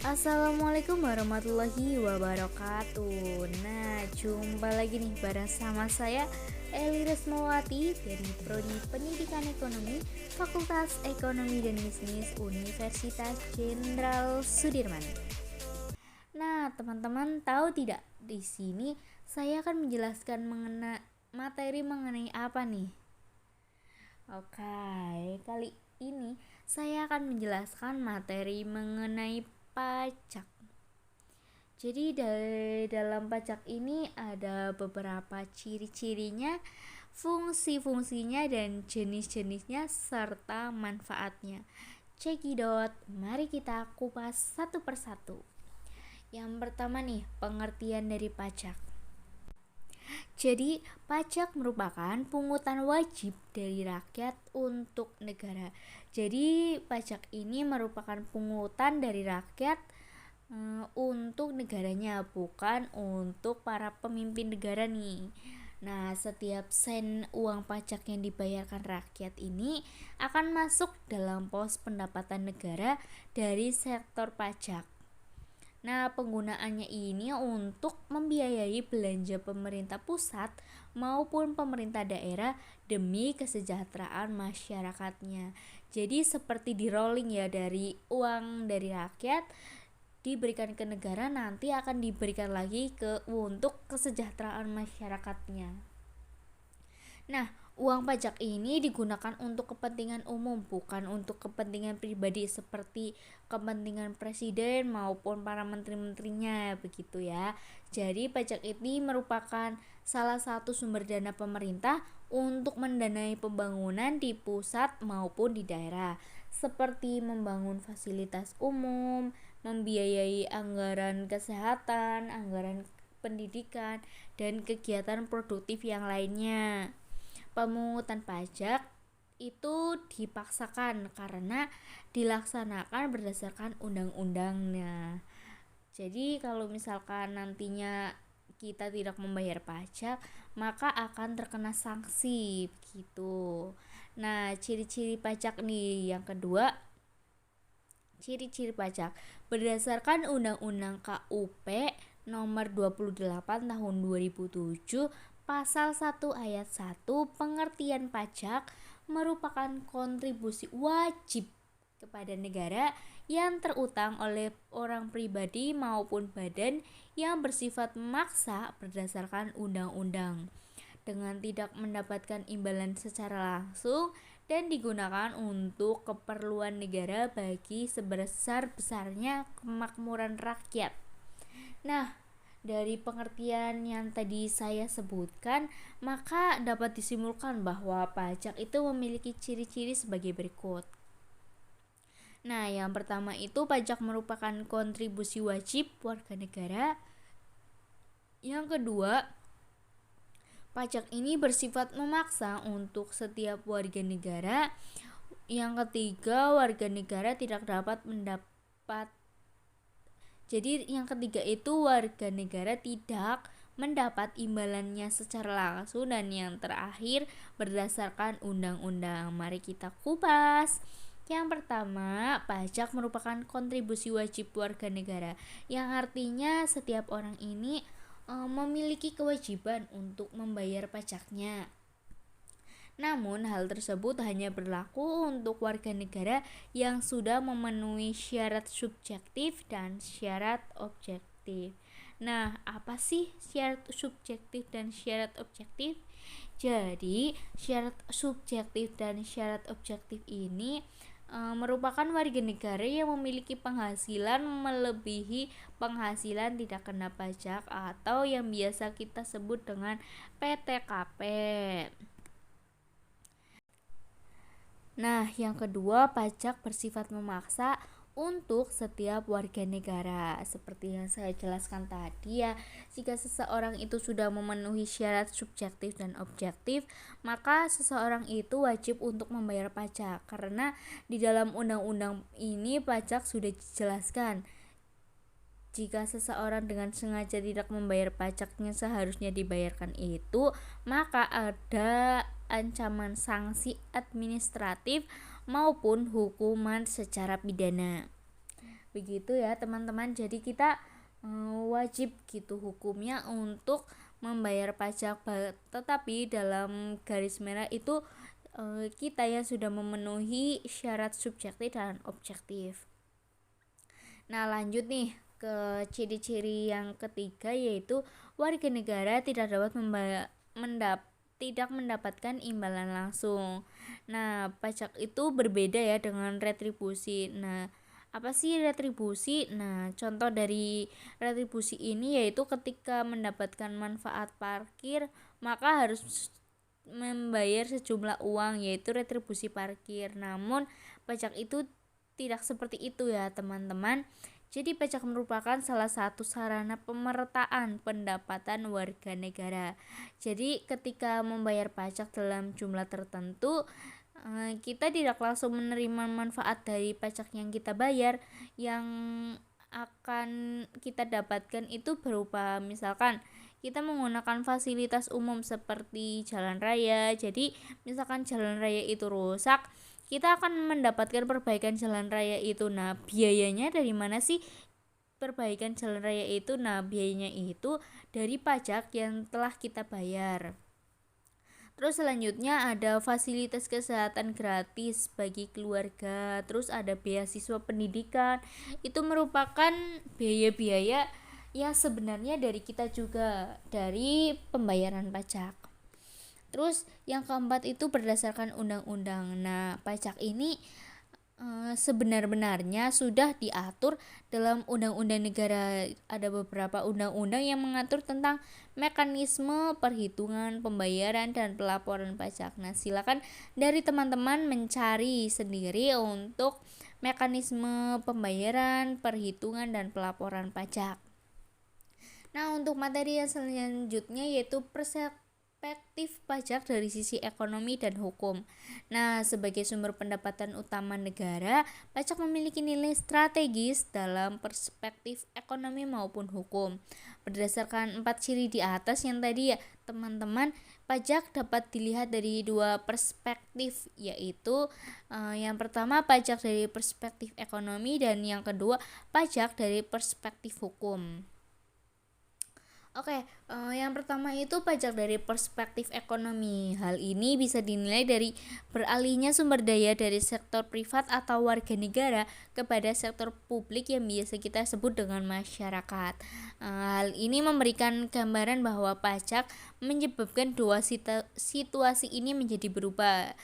Assalamualaikum warahmatullahi wabarakatuh. Nah, jumpa lagi nih bareng sama saya Eli Resmawati dari Prodi Pendidikan Ekonomi Fakultas Ekonomi dan Bisnis Universitas Jenderal Sudirman. Nah, teman-teman tahu tidak, di sini saya akan menjelaskan materi mengenai apa nih? Oke, kali ini saya akan menjelaskan materi mengenai pajak. Jadi dalam pajak ini ada beberapa ciri-cirinya, fungsi-fungsinya, dan jenis-jenisnya serta manfaatnya. Cekidot, mari kita kupas satu persatu. Yang pertama nih, pengertian dari pajak. Jadi, pajak merupakan pungutan wajib dari rakyat untuk negara. Jadi, pajak ini merupakan pungutan dari rakyat untuk negaranya, bukan untuk para pemimpin negara nih. Nah, setiap sen uang pajak yang dibayarkan rakyat ini akan masuk dalam pos pendapatan negara dari sektor pajak. Nah, penggunaannya ini untuk membiayai belanja pemerintah pusat maupun pemerintah daerah demi kesejahteraan masyarakatnya. Jadi seperti di rolling ya, dari uang dari rakyat diberikan ke negara, nanti akan diberikan lagi untuk kesejahteraan masyarakatnya. Nah, uang pajak ini digunakan untuk kepentingan umum, bukan untuk kepentingan pribadi seperti kepentingan presiden maupun para menteri-menterinya, begitu ya. Jadi pajak ini merupakan salah satu sumber dana pemerintah untuk mendanai pembangunan di pusat maupun di daerah, seperti membangun fasilitas umum, membiayai anggaran kesehatan, anggaran pendidikan, dan kegiatan produktif yang lainnya. Pemungutan pajak itu dipaksakan karena dilaksanakan berdasarkan undang-undangnya. Jadi kalau misalkan nantinya kita tidak membayar pajak, maka akan terkena sanksi gitu. Nah, ciri-ciri pajak nih yang kedua, ciri-ciri pajak berdasarkan Undang-Undang KUP nomor 28 tahun 2007 pasal 1 ayat 1, pengertian pajak merupakan kontribusi wajib kepada negara yang terutang oleh orang pribadi maupun badan yang bersifat memaksa berdasarkan undang-undang dengan tidak mendapatkan imbalan secara langsung dan digunakan untuk keperluan negara bagi sebesar-besarnya kemakmuran rakyat. Nah, dari pengertian yang tadi saya sebutkan, maka dapat disimpulkan bahwa pajak itu memiliki ciri-ciri sebagai berikut. Nah, yang pertama itu pajak merupakan kontribusi wajib warga negara. Yang kedua, pajak ini bersifat memaksa untuk setiap warga negara. Yang ketiga, warga negara tidak dapat mendapat Jadi yang ketiga itu warga negara tidak mendapat imbalannya secara langsung, dan yang terakhir berdasarkan undang-undang. Mari kita kupas. Yang pertama, pajak merupakan kontribusi wajib warga negara, yang artinya setiap orang ini memiliki kewajiban untuk membayar pajaknya. Namun hal tersebut hanya berlaku untuk warga negara yang sudah memenuhi syarat subjektif dan syarat objektif. Nah, apa sih syarat subjektif dan syarat objektif? Jadi, syarat subjektif dan syarat objektif ini merupakan warga negara yang memiliki penghasilan melebihi penghasilan tidak kena pajak atau yang biasa kita sebut dengan PTKP. Nah, yang kedua, pajak bersifat memaksa untuk setiap warga negara. Seperti yang saya jelaskan tadi ya, jika seseorang itu sudah memenuhi syarat subjektif dan objektif, maka seseorang itu wajib untuk membayar pajak. Karena di dalam undang-undang ini pajak sudah dijelaskan. Jika seseorang dengan sengaja tidak membayar pajaknya seharusnya dibayarkan itu, maka ada ancaman sanksi administratif maupun hukuman secara pidana. Begitu ya teman-teman. Jadi kita wajib gitu hukumnya untuk membayar pajak, tetapi dalam garis merah itu kita yang sudah memenuhi syarat subjektif dan objektif. Nah, lanjut nih ke ciri-ciri yang ketiga, yaitu warga negara tidak dapat tidak mendapatkan imbalan langsung. Nah, pajak itu berbeda ya dengan retribusi. Nah, apa sih retribusi? Nah, contoh dari retribusi ini yaitu ketika mendapatkan manfaat parkir, maka harus membayar sejumlah uang, yaitu retribusi parkir. Namun, pajak itu tidak seperti itu ya, teman-teman. Jadi pajak merupakan salah satu sarana pemerataan pendapatan warga negara. Jadi ketika membayar pajak dalam jumlah tertentu, kita tidak langsung menerima manfaat dari pajak yang kita bayar. Yang akan kita dapatkan itu berupa misalkan kita menggunakan fasilitas umum seperti jalan raya. Jadi misalkan jalan raya itu rusak, kita akan mendapatkan perbaikan jalan raya itu. Nah, biayanya dari mana sih perbaikan jalan raya itu? Nah, biayanya itu dari pajak yang telah kita bayar. Terus selanjutnya ada fasilitas kesehatan gratis bagi keluarga. Terus ada beasiswa pendidikan. Itu merupakan biaya-biaya yang sebenarnya dari kita juga, dari pembayaran pajak. Terus yang keempat itu berdasarkan undang-undang. Nah, pajak ini sebenar-benarnya sudah diatur dalam undang-undang negara. Ada beberapa undang-undang yang mengatur tentang mekanisme perhitungan, pembayaran, dan pelaporan pajak. Nah, silakan dari teman-teman mencari sendiri untuk mekanisme pembayaran, perhitungan, dan pelaporan pajak. Nah, untuk materi yang selanjutnya yaitu perspektif pajak dari sisi ekonomi dan hukum. Nah, sebagai sumber pendapatan utama negara, pajak memiliki nilai strategis dalam perspektif ekonomi maupun hukum. Berdasarkan 4 ciri di atas yang tadi ya, teman-teman, pajak dapat dilihat dari 2 perspektif, yaitu yang pertama pajak dari perspektif ekonomi dan yang kedua pajak dari perspektif hukum. Oke, yang pertama itu pajak dari perspektif ekonomi. Hal ini bisa dinilai dari beralihnya sumber daya dari sektor privat atau warga negara kepada sektor publik yang biasa kita sebut dengan masyarakat. Hal ini memberikan gambaran bahwa pajak menyebabkan dua situasi ini menjadi berubah.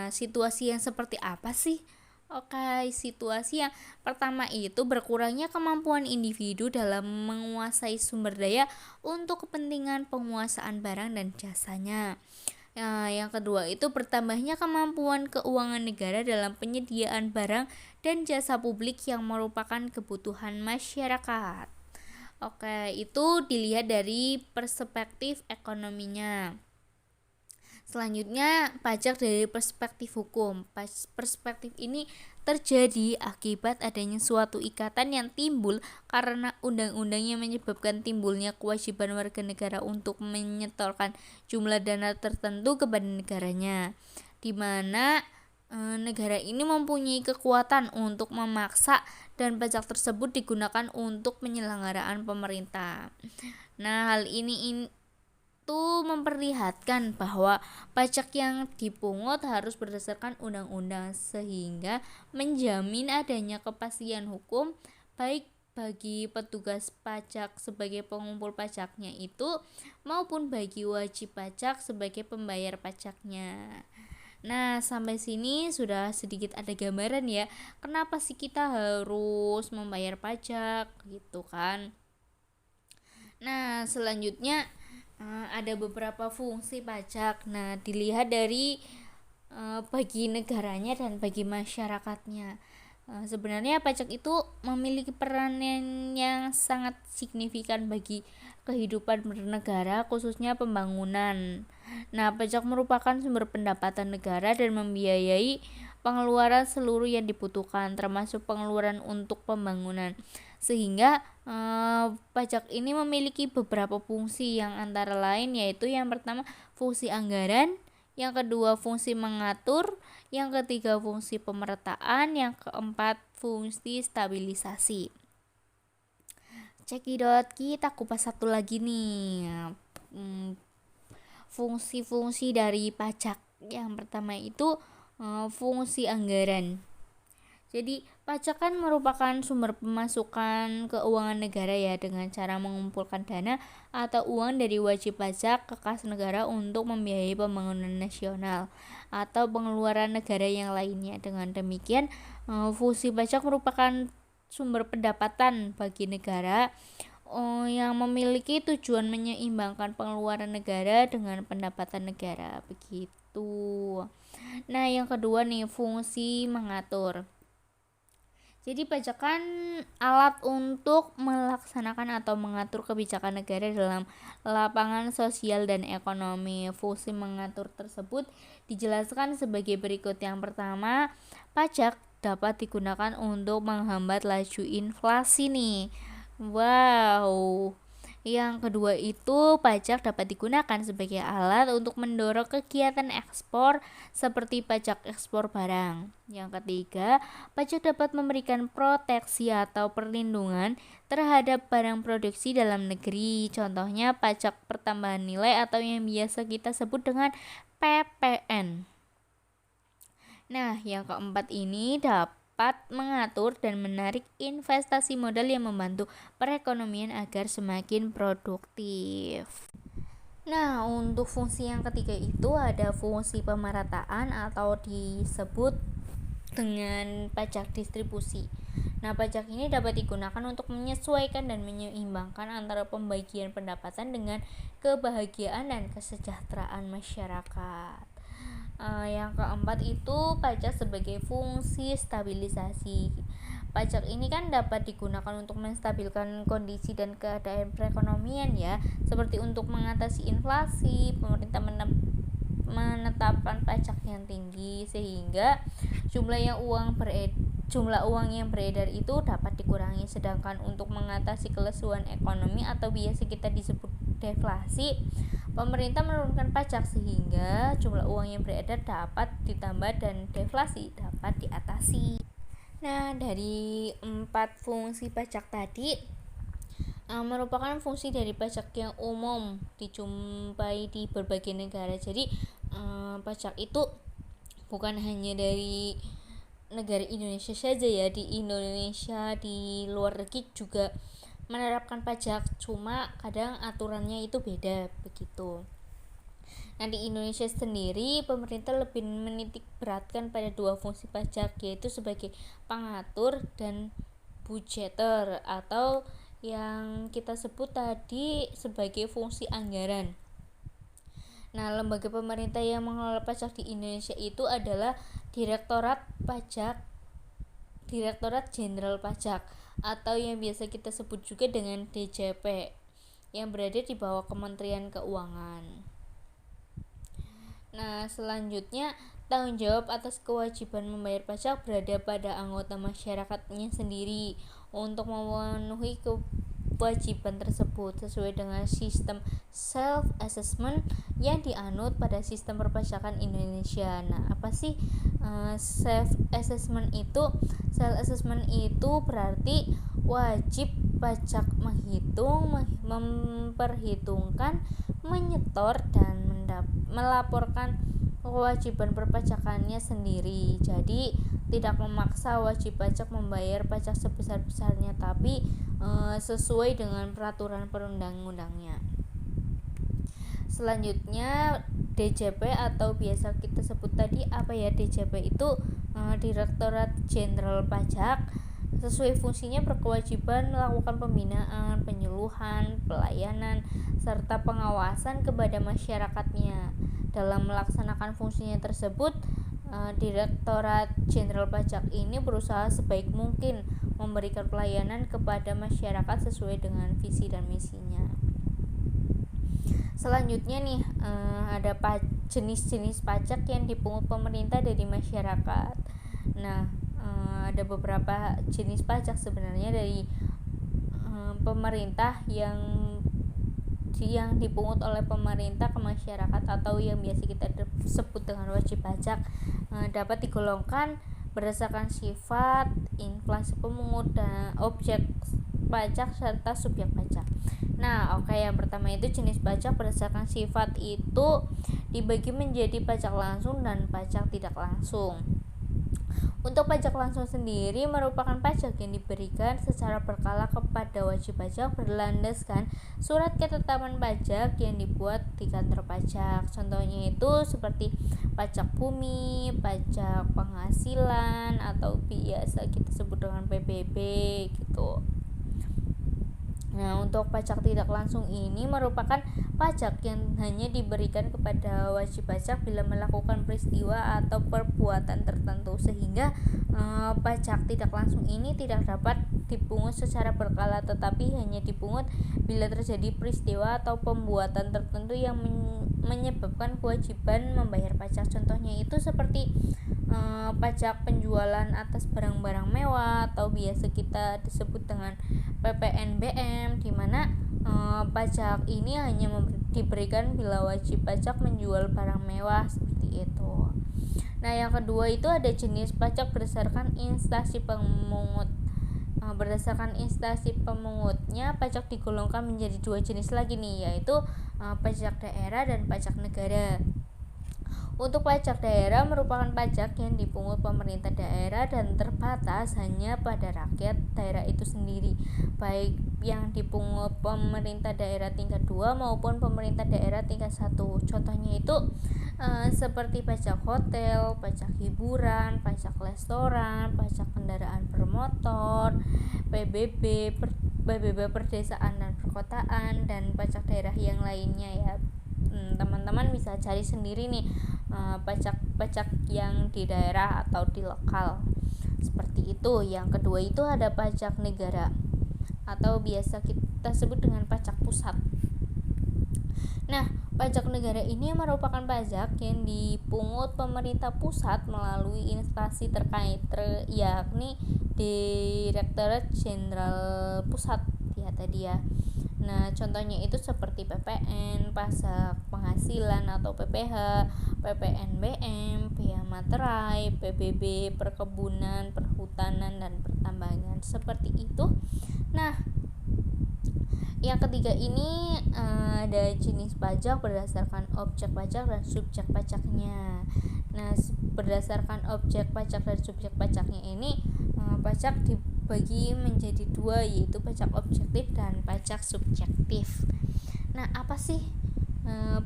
Situasi yang seperti apa sih? Oke, situasi yang pertama itu berkurangnya kemampuan individu dalam menguasai sumber daya untuk kepentingan penguasaan barang dan jasanya. Yang kedua itu bertambahnya kemampuan keuangan negara dalam penyediaan barang dan jasa publik yang merupakan kebutuhan masyarakat. Oke, itu dilihat dari perspektif ekonominya. Selanjutnya, pajak dari perspektif hukum. Perspektif ini terjadi akibat adanya suatu ikatan yang timbul karena undang-undang yang menyebabkan timbulnya kewajiban warga negara untuk menyetorkan jumlah dana tertentu kepada negaranya, di mana negara ini mempunyai kekuatan untuk memaksa dan pajak tersebut digunakan untuk penyelenggaraan pemerintah. Nah, hal ini itu memperlihatkan bahwa pajak yang dipungut harus berdasarkan undang-undang sehingga menjamin adanya kepastian hukum baik bagi petugas pajak sebagai pengumpul pajaknya itu maupun bagi wajib pajak sebagai pembayar pajaknya. Nah, sampai sini sudah sedikit ada gambaran ya, kenapa sih kita harus membayar pajak gitu kan. Nah, selanjutnya ada beberapa fungsi pajak. Nah, dilihat dari bagi negaranya dan bagi masyarakatnya. Sebenarnya pajak itu memiliki peran yang sangat signifikan bagi kehidupan bernegara, khususnya pembangunan. Nah, pajak merupakan sumber pendapatan negara dan membiayai pengeluaran seluruh yang dibutuhkan, termasuk pengeluaran untuk pembangunan. Sehingga pajak ini memiliki beberapa fungsi yang antara lain yaitu yang pertama fungsi anggaran, yang kedua fungsi mengatur, yang ketiga fungsi pemerataan, yang keempat fungsi stabilisasi. Cekidot, kita kupas satu lagi nih. Fungsi-fungsi dari pajak. Yang pertama itu fungsi anggaran. Jadi pajak kan merupakan sumber pemasukan keuangan negara ya, dengan cara mengumpulkan dana atau uang dari wajib pajak ke kas negara untuk membiayai pembangunan nasional atau pengeluaran negara yang lainnya. Dengan demikian, fungsi pajak merupakan sumber pendapatan bagi negara yang memiliki tujuan menyeimbangkan pengeluaran negara dengan pendapatan negara, begitu. Nah, yang kedua nih, fungsi mengatur. Jadi pajak kan alat untuk melaksanakan atau mengatur kebijakan negara dalam lapangan sosial dan ekonomi. Fungsi mengatur tersebut dijelaskan sebagai berikut. Yang pertama, pajak dapat digunakan untuk menghambat laju inflasi nih. Wow. Yang kedua itu, pajak dapat digunakan sebagai alat untuk mendorong kegiatan ekspor seperti pajak ekspor barang. Yang ketiga, pajak dapat memberikan proteksi atau perlindungan terhadap barang produksi dalam negeri. Contohnya pajak pertambahan nilai atau yang biasa kita sebut dengan PPN. Nah, yang keempat ini dapat mengatur dan menarik investasi modal yang membantu perekonomian agar semakin produktif. Nah, untuk fungsi yang ketiga itu ada fungsi pemerataan atau disebut dengan pajak distribusi. Nah, pajak ini dapat digunakan untuk menyesuaikan dan menyeimbangkan antara pembagian pendapatan dengan kebahagiaan dan kesejahteraan masyarakat. Yang keempat itu pajak sebagai fungsi stabilisasi. Pajak ini kan dapat digunakan untuk menstabilkan kondisi dan keadaan perekonomian ya, seperti untuk mengatasi inflasi. Pemerintah menetapkan pajak yang tinggi sehingga jumlah uang yang beredar itu dapat dikurangi, sedangkan untuk mengatasi kelesuan ekonomi atau biasa kita disebut deflasi, pemerintah menurunkan pajak sehingga jumlah uang yang beredar dapat ditambah dan deflasi dapat diatasi. Nah, dari 4 fungsi pajak tadi merupakan fungsi dari pajak yang umum dijumpai di berbagai negara. Jadi pajak itu bukan hanya dari negara Indonesia saja ya, di Indonesia, di luar negeri juga menerapkan pajak, cuma kadang aturannya itu beda begitu. Nah, di Indonesia sendiri pemerintah lebih menitik beratkan pada 2 fungsi pajak, yaitu sebagai pengatur dan budgeter, atau yang kita sebut tadi sebagai fungsi anggaran. Nah, lembaga pemerintah yang mengelola pajak di Indonesia itu adalah Direktorat Jenderal Pajak, atau yang biasa kita sebut juga dengan DJP, yang berada di bawah Kementerian Keuangan. Nah, selanjutnya tanggung jawab atas kewajiban membayar pajak berada pada anggota masyarakatnya sendiri untuk memenuhi kewajiban tersebut sesuai dengan sistem self-assessment yang dianut pada sistem perpajakan Indonesia. Nah, apa sih self-assessment itu? Self-assessment itu berarti wajib pajak menghitung, memperhitungkan, menyetor, dan melaporkan kewajiban perpajakannya sendiri. Jadi tidak memaksa wajib pajak membayar pajak sebesar-besarnya, tapi sesuai dengan peraturan perundang-undangnya. Selanjutnya DJP atau biasa kita sebut tadi apa ya, DJP itu Direktorat Jenderal Pajak. Sesuai fungsinya berkewajiban melakukan pembinaan, penyuluhan, pelayanan, serta pengawasan kepada masyarakatnya. Dalam melaksanakan fungsinya tersebut, Direktorat Jenderal Pajak ini berusaha sebaik mungkin memberikan pelayanan kepada masyarakat sesuai dengan visi dan misinya. Selanjutnya nih, ada jenis-jenis pajak yang dipungut pemerintah dari masyarakat. Nah, ada beberapa jenis pajak sebenarnya dari pemerintah yang dipungut oleh pemerintah ke masyarakat, atau yang biasa kita sebut dengan wajib pajak. Dapat digolongkan berdasarkan sifat, inflasi pemungut dan objek pajak serta subjek pajak. Nah, oke, yang pertama itu jenis pajak berdasarkan sifat itu dibagi menjadi pajak langsung dan pajak tidak langsung. Untuk pajak langsung sendiri merupakan pajak yang diberikan secara berkala kepada wajib pajak berlandaskan surat ketetapan pajak yang dibuat di kantor pajak. Contohnya itu seperti pajak bumi, pajak penghasilan, atau biasa kita sebut dengan PBB gitu. Nah, untuk pajak tidak langsung ini merupakan pajak yang hanya diberikan kepada wajib pajak bila melakukan peristiwa atau perbuatan tertentu, sehingga pajak tidak langsung ini tidak dapat dipungut secara berkala, tetapi hanya dipungut bila terjadi peristiwa atau pembuatan tertentu yang menyebabkan kewajiban membayar pajak. Contohnya itu seperti pajak penjualan atas barang-barang mewah atau biasa kita disebut dengan PPNBM, di mana pajak ini hanya diberikan bila wajib pajak menjual barang mewah seperti itu. Nah, yang kedua itu ada jenis pajak berdasarkan instansi pemungut. Berdasarkan instansi pemungutnya, pajak digolongkan menjadi dua jenis lagi nih, yaitu pajak daerah dan pajak negara. Untuk pajak daerah merupakan pajak yang dipungut pemerintah daerah dan terbatas hanya pada rakyat daerah itu sendiri, baik yang dipungut pemerintah daerah tingkat 2 maupun pemerintah daerah tingkat 1. Contohnya itu seperti pajak hotel, pajak hiburan, pajak restoran, pajak kendaraan bermotor, PBB perdesaan dan perkotaan, dan pajak daerah yang lainnya ya. Teman-teman bisa cari sendiri nih pajak-pajak yang di daerah atau di lokal seperti itu. Yang kedua itu ada pajak negara atau biasa kita sebut dengan pajak pusat. Nah, pajak negara ini merupakan pajak yang dipungut pemerintah pusat melalui instansi terkait, yakni Direktorat Jenderal Pusat ya tadi ya. Nah, contohnya itu seperti PPN, pajak penghasilan atau PPH, PPNBM, bea materai, PBB, perkebunan, perhutanan, dan pertambangan seperti itu. Nah, yang ketiga ini ada jenis pajak berdasarkan objek pajak dan subjek pajaknya. Nah, berdasarkan objek pajak dan subjek pajaknya ini pajak dibagi menjadi dua, yaitu pajak objektif dan pajak subjektif. Nah, apa sih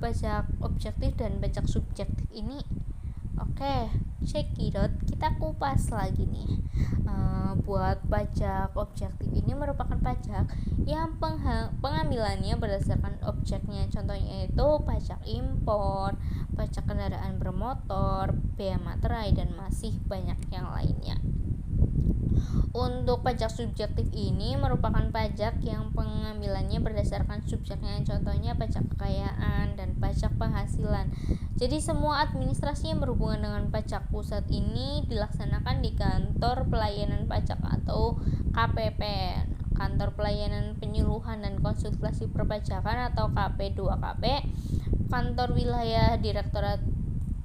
pajak objektif dan pajak subjektif ini? Oke, check it out. Kita kupas lagi nih. Buat pajak objektif ini merupakan pajak yang pengambilannya berdasarkan objeknya. Contohnya itu pajak impor, pajak kendaraan bermotor, bea materai, dan masih banyak yang lainnya. Untuk pajak subjektif ini merupakan pajak yang pengambilannya berdasarkan subjeknya. Contohnya pajak kekayaan dan pajak penghasilan. Jadi semua administrasi yang berhubungan dengan pajak pusat ini dilaksanakan di Kantor Pelayanan Pajak atau KPP, Kantor Pelayanan Penyuluhan dan Konsultasi Perpajakan atau KP2KP, Kantor Wilayah Direktorat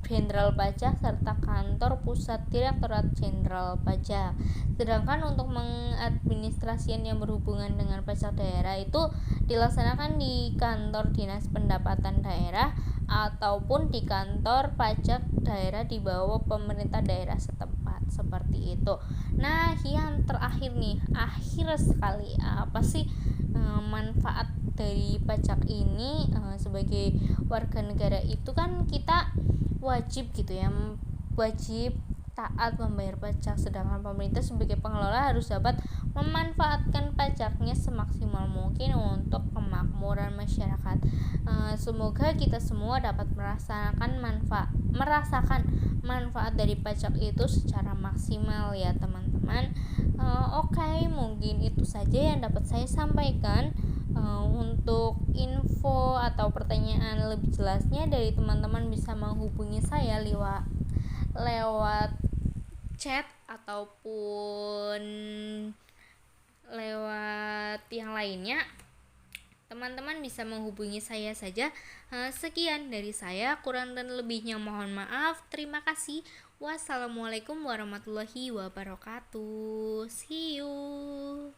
Jenderal Pajak, serta Kantor Pusat Direktorat Jenderal Pajak. Sedangkan untuk mengadministrasian yang berhubungan dengan pajak daerah itu dilaksanakan di Kantor Dinas Pendapatan Daerah ataupun di kantor pajak daerah di bawah pemerintah daerah setempat seperti itu. Nah, yang terakhir nih, akhir sekali, apa sih manfaat dari pajak ini? Sebagai warga negara itu kan kita wajib gitu ya, wajib taat membayar pajak, sedangkan pemerintah sebagai pengelola harus dapat memanfaatkan pajaknya semaksimal mungkin untuk kemakmuran masyarakat. Semoga kita semua dapat merasakan manfaat dari pajak itu secara maksimal ya teman-teman. Oke, mungkin itu saja yang dapat saya sampaikan. Untuk info atau pertanyaan lebih jelasnya dari teman-teman bisa menghubungi saya lewat chat ataupun lewat yang lainnya. Teman-teman bisa menghubungi saya saja. Sekian dari saya, kurang dan lebihnya mohon maaf. Terima kasih. Wassalamualaikum warahmatullahi wabarakatuh. See you.